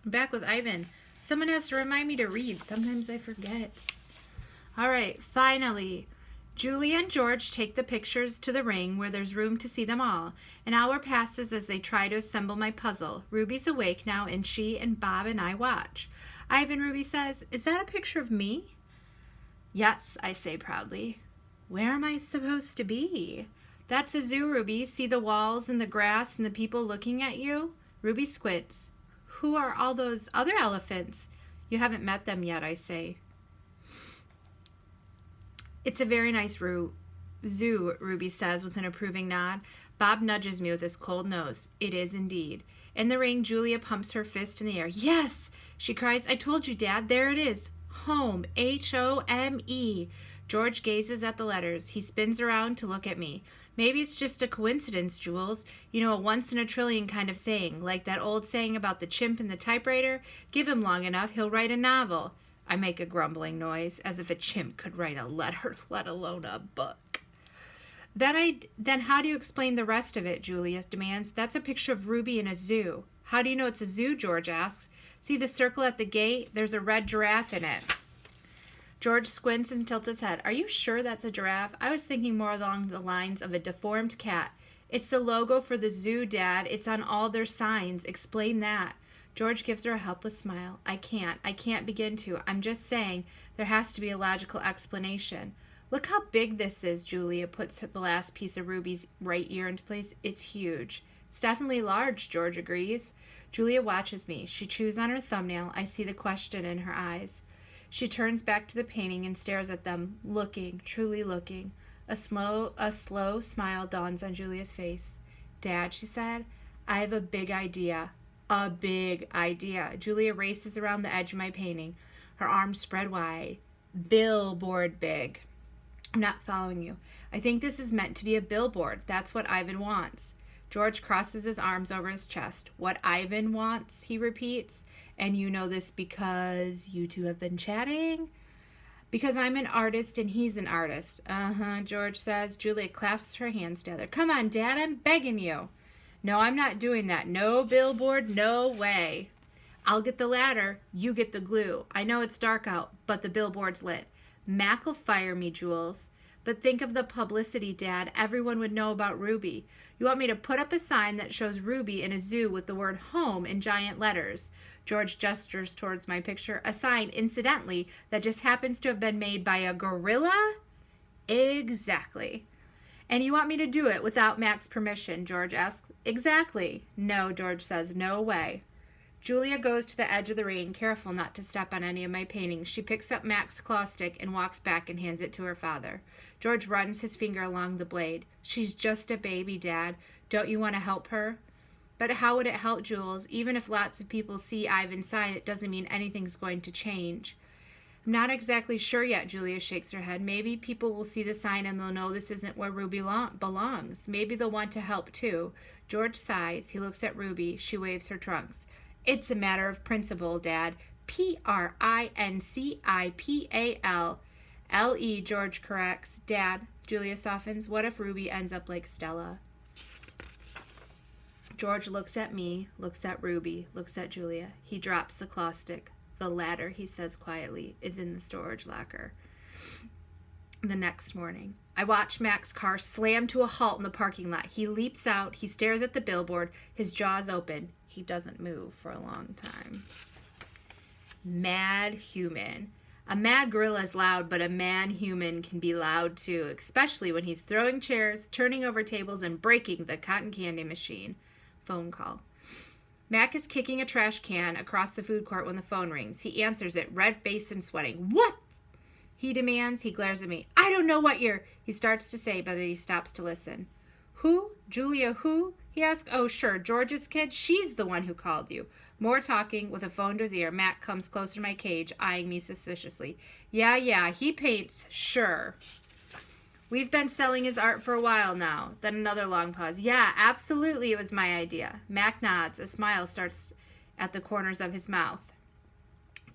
I'm back with Ivan. Someone has to remind me to read. Sometimes I forget. All right, finally. Julia and George take the pictures to the ring where there's room to see them all. An hour passes as they try to assemble my puzzle. Ruby's awake now, and she and Bob and I watch. Ivan, Ruby says, "Is that a picture of me?" "Yes," I say proudly. "Where am I supposed to be?" "That's a zoo, Ruby. See the walls and the grass and the people looking at you?" Ruby squints. "Who are all those other elephants?" "You haven't met them yet," I say. "It's a very nice zoo," Ruby says with an approving nod. Bob nudges me with his cold nose. It is indeed. In the ring, Julia pumps her fist in the air. "Yes!" she cries. "I told you, Dad. There it is. Home. Home. George gazes at the letters. He spins around to look at me. "Maybe it's just a coincidence, Jules. You know, a once-in-a-trillion kind of thing. Like that old saying about the chimp and the typewriter. Give him long enough, he'll write a novel." I make a grumbling noise, as if a chimp could write a letter, let alone a book. Then how do you explain the rest of it?" Julia demands. "That's a picture of Ruby in a zoo." "How do you know it's a zoo?" George asks. "See the circle at the gate? There's a red giraffe in it." George squints and tilts his head. "Are you sure that's a giraffe? I was thinking more along the lines of a deformed cat." "It's the logo for the zoo, Dad. It's on all their signs. Explain that." George gives her a helpless smile. I can't begin to. I'm just saying there has to be a logical explanation." "Look how big this is." Julia puts the last piece of Ruby's right ear into place. "It's huge." "It's definitely large," George agrees. Julia watches me. She chews on her thumbnail. I see the question in her eyes. She turns back to the painting and stares at them, looking, truly looking. A slow smile dawns on Julia's face. "Dad," she said, "I have a big idea. A big idea." Julia races around the edge of my painting, her arms spread wide. "Billboard big." "I'm not following you." "I think this is meant to be a billboard. That's what Ivan wants." George crosses his arms over his chest. "What Ivan wants," he repeats. "And you know this because you two have been chatting?" "Because I'm an artist and he's an artist." "Uh-huh," George says. Julia clasps her hands together. "Come on, Dad, I'm begging you." "No, I'm not doing that. No billboard, no way." "I'll get the ladder. You get the glue. I know it's dark out, but the billboard's lit." "Mac'll fire me, Jules." "But think of the publicity, Dad. Everyone would know about Ruby." "You want me to put up a sign that shows Ruby in a zoo with the word home in giant letters?" George gestures towards my picture. "A sign, incidentally, that just happens to have been made by a gorilla?" "Exactly." "And you want me to do it without Mac's permission?" George asks. "Exactly." "No," George says. "No way." Julia goes to the edge of the ring, careful not to step on any of my paintings. She picks up Mac's claw stick and walks back and hands it to her father. George runs his finger along the blade. "She's just a baby, Dad. Don't you want to help her?" "But how would it help, Jules? Even if lots of people see Ivan's sign, it doesn't mean anything's going to change." "I'm not exactly sure yet," Julia shakes her head. "Maybe people will see the sign and they'll know this isn't where Ruby belongs. Maybe they'll want to help too." George sighs. He looks at Ruby. She waves her trunks. "It's a matter of principle, Dad. Principal. L-E, George corrects. "Dad," Julia softens, "what if Ruby ends up like Stella?" George looks at me, looks at Ruby, looks at Julia. He drops the claw stick. "The ladder," he says quietly, "is in the storage locker." The next morning, I watch Mac's car slam to a halt in the parking lot. He leaps out. He stares at the billboard. His jaws open. He doesn't move for a long time. Mad human. A mad gorilla is loud, but a mad human can be loud too, especially when he's throwing chairs, turning over tables, and breaking the cotton candy machine. Phone call. Mac is kicking a trash can across the food court when the phone rings. He answers it, red-faced and sweating. "What?" he demands. He glares at me. "I don't know what you're..." He starts to say, but he stops to listen. "Who? Julia who?" he asks. "Oh, sure, George's kid. She's the one who called you." More talking. With a phone to his ear, Mac comes closer to my cage, eyeing me suspiciously. Yeah, he paints, sure. "We've been selling his art for a while now." Then another long pause. "Yeah, absolutely, it was my idea." Mac nods. A smile starts at the corners of his mouth.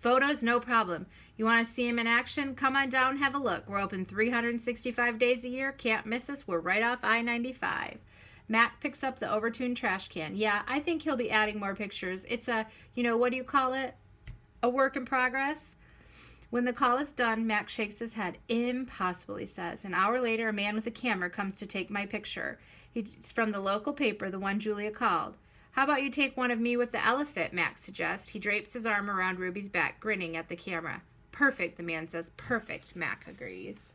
"Photos, no problem. You want to see him in action? Come on down and have a look. We're open 365 days a year. Can't miss us. We're right off I-95. Mac picks up the overturned trash can. Yeah, I think he'll be adding more pictures. It's a, what do you call it? A work in progress. When the call is done, Mac shakes his head. Impossible, he says. An hour later, a man with a camera comes to take my picture. It's from the local paper, the one Julia called. How about you take one of me with the elephant, Mac suggests. He drapes his arm around Ruby's back, grinning at the camera. Perfect, the man says. Perfect, Mac agrees.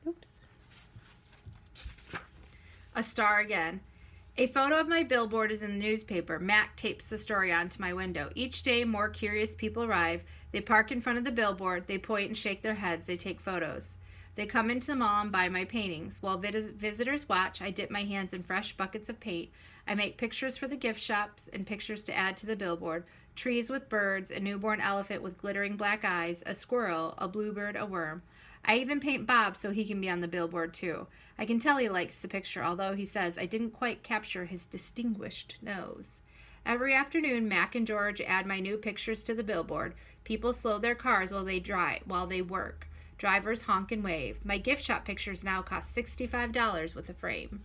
Oops. A star again. A photo of my billboard is in the newspaper. Mac tapes the story onto my window. Each day, more curious people arrive. They park in front of the billboard. They point and shake their heads. They take photos. They come into the mall and buy my paintings. While visitors watch, I dip my hands in fresh buckets of paint. I make pictures for the gift shops and pictures to add to the billboard. Trees with birds, a newborn elephant with glittering black eyes, a squirrel, a bluebird, a worm. I even paint Bob so he can be on the billboard too. I can tell he likes the picture, although he says I didn't quite capture his distinguished nose. Every afternoon, Mac and George add my new pictures to the billboard. People slow their cars while they work. Drivers honk and wave. My gift shop pictures now cost $65 with a frame.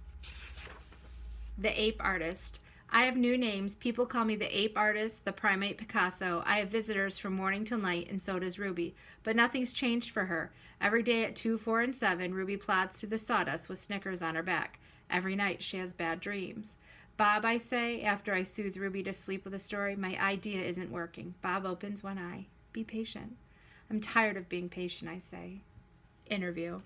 The Ape Artist. I have new names. People call me the Ape Artist, the Primate Picasso. I have visitors from morning till night, and so does Ruby. But nothing's changed for her. Every day at 2, 4, and 7, Ruby plods through the sawdust with Snickers on her back. Every night she has bad dreams. Bob, I say, after I soothe Ruby to sleep with a story, my idea isn't working. Bob opens one eye. Be patient. I'm tired of being patient, I say. Interview.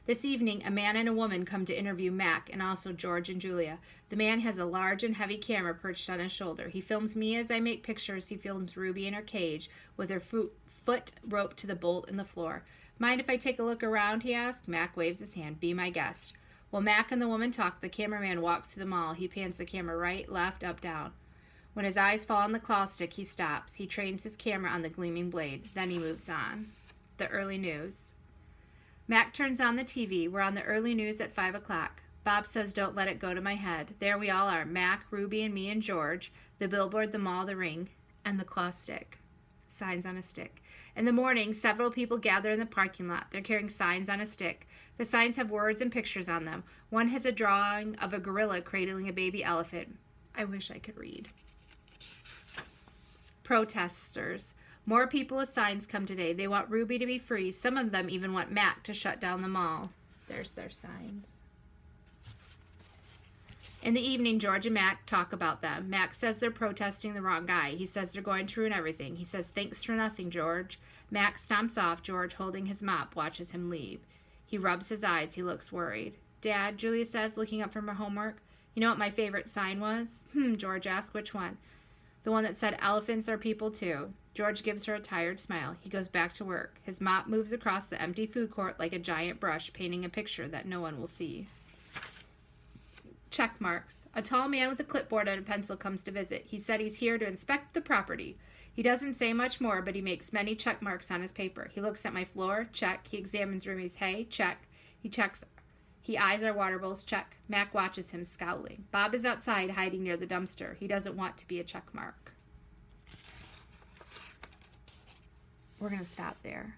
This evening, a man and a woman come to interview Mac and also George and Julia. The man has a large and heavy camera perched on his shoulder. He films me as I make pictures. He films Ruby in her cage with her foot roped to the bolt in the floor. Mind if I take a look around, he asks. Mac waves his hand. Be my guest. While Mac and the woman talk, the cameraman walks to the mall. He pans the camera right, left, up, down. When his eyes fall on the claw stick, he stops. He trains his camera on the gleaming blade. Then he moves on. The early news. Mac turns on the TV. We're on the early news at 5 o'clock. Bob says, don't let it go to my head. There we all are. Mac, Ruby, and me and George. The billboard, the mall, the ring, and the claw stick. Signs on a stick. In the morning, several people gather in the parking lot. They're carrying signs on a stick. The signs have words and pictures on them. One has a drawing of a gorilla cradling a baby elephant. I wish I could read. Protesters. More people with signs come today. They want Ruby to be free. Some of them even want Mac to shut down the mall. There's their signs. In the evening, George and Mac talk about them. Mac says they're protesting the wrong guy. He says they're going to ruin everything. He says, thanks for nothing, George. Mac stomps off. George, holding his mop, watches him leave. He rubs his eyes. He looks worried. Dad, Julia says, looking up from her homework. You know what my favorite sign was? George asks, which one? The one that said, elephants are people too. George gives her a tired smile. He goes back to work. His mop moves across the empty food court like a giant brush, painting a picture that no one will see. Check marks. A tall man with a clipboard and a pencil comes to visit. He said he's here to inspect the property. He doesn't say much more, but he makes many check marks on his paper. He looks at my floor. Check. He examines Ruby's hay. Check. He eyes our water bowls. Check. Mac watches him, scowling. Bob is outside, hiding near the dumpster. He doesn't want to be a check mark. We're going to stop there.